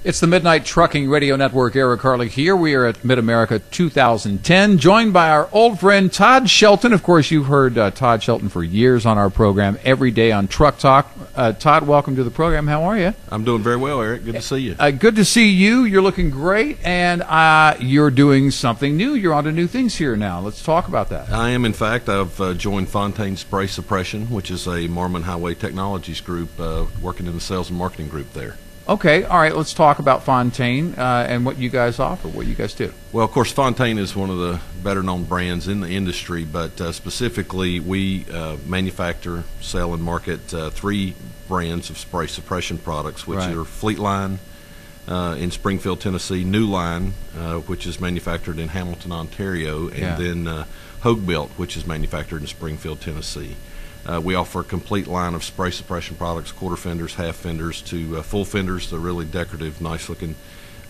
It's the Midnight Trucking Radio Network. Eric Harley here. We are at Mid-America 2010, joined by our old friend Todd Shelton. Of course, you've heard Todd Shelton for years on our program every day on Truck Talk. Todd, welcome to the program. How are you? I'm doing very well, Eric. Good to see you. Good to see you. You're looking great, and you're doing something new. You're on to new things here now. Let's talk about that. I am, in fact. I've joined Fontaine Spray Suppression, which is a Marmon Highway Technologies group, working in the sales and marketing group there. Okay, all right, let's talk about Fontaine and what you guys offer, what you guys do. Well, of course, Fontaine is one of the better-known brands in the industry, but specifically we manufacture, sell, and market three brands of spray suppression products, which are Fleetline in Springfield, Tennessee, New Line, which is manufactured in Hamilton, Ontario, and then Hogue Built, which is manufactured in Springfield, Tennessee. We offer a complete line of spray suppression products, quarter fenders, half fenders, to full fenders, the really decorative, nice-looking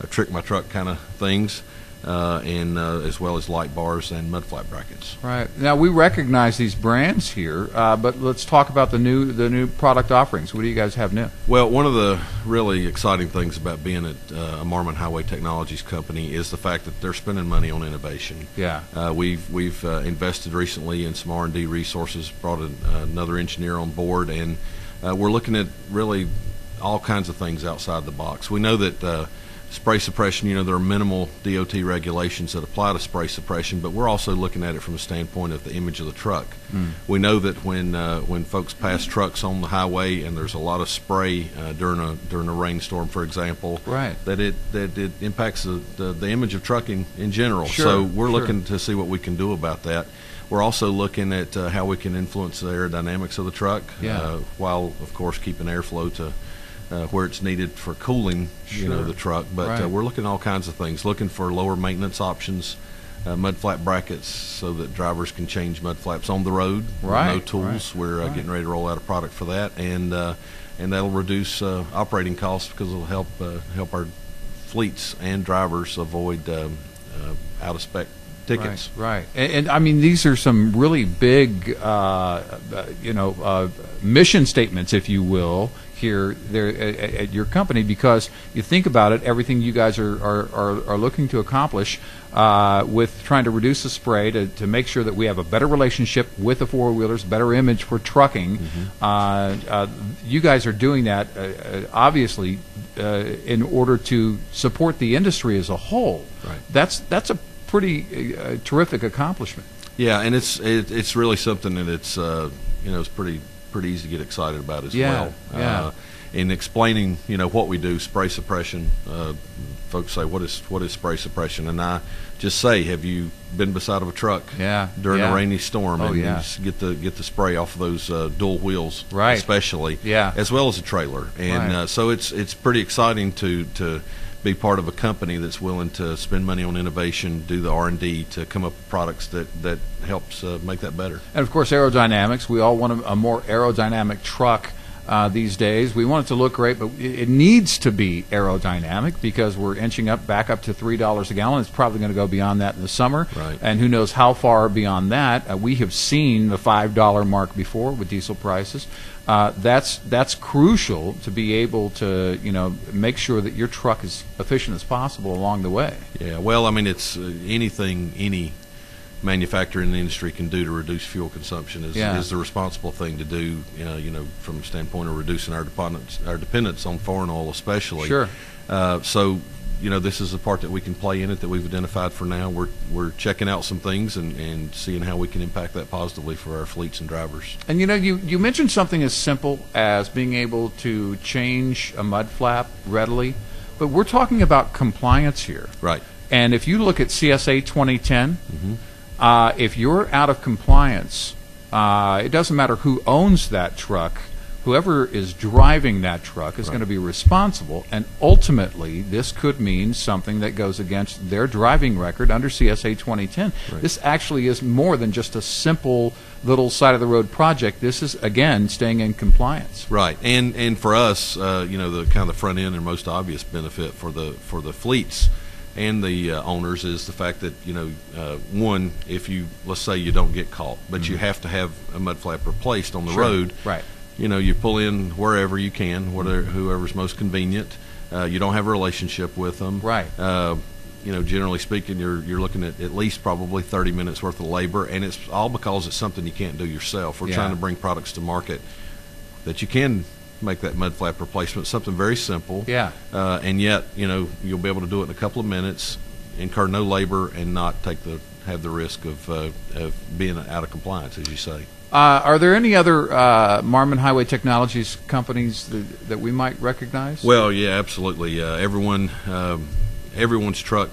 trick my truck kind of things, and as well as light bars and mud flap brackets. Right. Now, we recognize these brands here, but let's talk about the new product offerings. What do you guys have new? Well, one of the really exciting things about being at a Marmon Highway Technologies company is the fact that they're spending money on innovation. Yeah. We've invested recently in some R&D resources, brought another engineer on board, and we're looking at really all kinds of things outside the box. We know that spray suppression, there are minimal DOT regulations that apply to spray suppression, but we're also looking at it from a standpoint of the image of the truck. We know that when folks pass trucks on the highway and there's a lot of spray during a rainstorm, for example, that it impacts the image of trucking in general. Sure, so we're looking to see what we can do about that. We're also looking at how we can influence the aerodynamics of the truck, while of course keeping airflow to where it's needed for cooling, the truck. But we're looking at all kinds of things, looking for lower maintenance options, mud flap brackets so that drivers can change mud flaps on the road with no tools. We're getting ready to roll out a product for that, and that'll reduce operating costs because it'll help our fleets and drivers avoid out of spec tickets. Right. And I mean, these are some really big, mission statements, if you will, here there at your company, because you think about it, everything you guys are looking to accomplish with trying to reduce the spray to make sure that we have a better relationship with the four-wheelers, better image for trucking. You guys are doing that obviously in order to support the industry as a whole. That's a pretty terrific accomplishment. Yeah, and it's really something that it's pretty easy to get excited about as well. In explaining what we do, spray suppression, folks say, what is spray suppression? And I just say, have you been beside of a truck during a rainy storm and you just get the spray off of those dual wheels, especially, as well as a trailer? And so it's pretty exciting to be part of a company that's willing to spend money on innovation, do the R&D to come up with products that helps make that better. And of course, aerodynamics. We all want a more aerodynamic truck these days. We want it to look great, but it needs to be aerodynamic because we're inching back up to $3 a gallon. It's probably going to go beyond that in the summer, and who knows how far beyond that. We have seen the $5 mark before with diesel prices. That's crucial to be able to make sure that your truck is efficient as possible along the way. Yeah, well, I mean, it's anything any manufacturer in the industry can do to reduce fuel consumption is the responsible thing to do. From the standpoint of reducing our dependence on foreign oil, especially. So this is the part that we can play in it that we've identified for now. We're checking out some things and seeing how we can impact that positively for our fleets and drivers. And you mentioned something as simple as being able to change a mud flap readily, but we're talking about compliance here. And if you look at CSA 2010, if you're out of compliance, it doesn't matter who owns that truck. Whoever is driving that truck is going to be responsible, and ultimately this could mean something that goes against their driving record under CSA 2010. This actually is more than just a simple little side-of-the-road project. This is, again, staying in compliance. And for us, the kind of the front end and most obvious benefit for the fleets and the owners is the fact that one, if let's say you don't get caught, but you have to have a mud flap replaced on the road. you pull in wherever you can, whoever's most convenient. You don't have a relationship with them. Right. Generally speaking, you're looking at least probably 30 minutes worth of labor, and it's all because it's something you can't do yourself. We're trying to bring products to market that you can make that mud flap replacement, something very simple. Yeah. And yet, you'll be able to do it in a couple of minutes, incur no labor, and not have the risk of being out of compliance, as you say. Are there any other Marmon Highway Technologies companies that we might recognize? Well, yeah, absolutely. Everyone's truck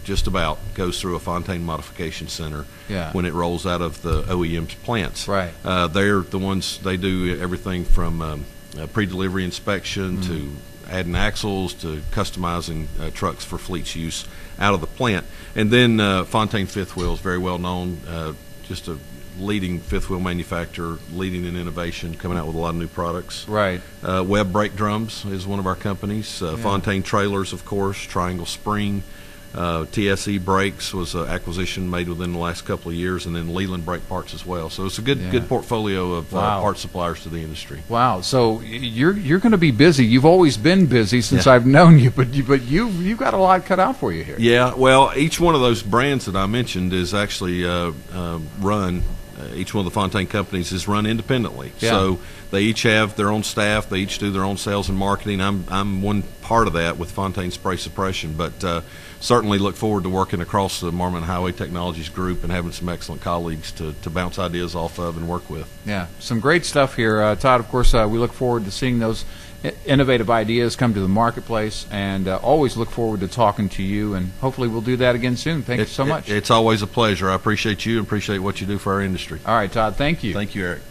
just about goes through a Fontaine Modification Center when it rolls out of the OEM's plants. Right. They're the ones, they do everything from pre-delivery inspection to adding axles to customizing trucks for fleet's use out of the plant. And then Fontaine Fifth Wheel is very well known, just a leading fifth wheel manufacturer, leading in innovation, coming out with a lot of new products. Right. Webb Brake Drums is one of our companies. Fontaine Trailers, of course, Triangle Spring. TSE Brakes was an acquisition made within the last couple of years, and then Leland Brake Parts as well. So it's a good portfolio of part suppliers to the industry. Wow. So you're going to be busy. You've always been busy since I've known you, but you've got a lot cut out for you here. Yeah. Well, each one of those brands that I mentioned is actually run. Each one of the Fontaine companies is run independently. Yeah. So they each have their own staff. They each do their own sales and marketing. I'm one part of that with Fontaine Spray Suppression, but certainly look forward to working across the Marmon Highway Technologies group and having some excellent colleagues to bounce ideas off of and work with. Yeah, some great stuff here. Todd, of course, we look forward to seeing those innovative ideas come to the marketplace, and always look forward to talking to you, and hopefully we'll do that again soon. Thank you so much. It's always a pleasure. I appreciate you and appreciate what you do for our industry. All right, Todd, thank you. Thank you, Eric.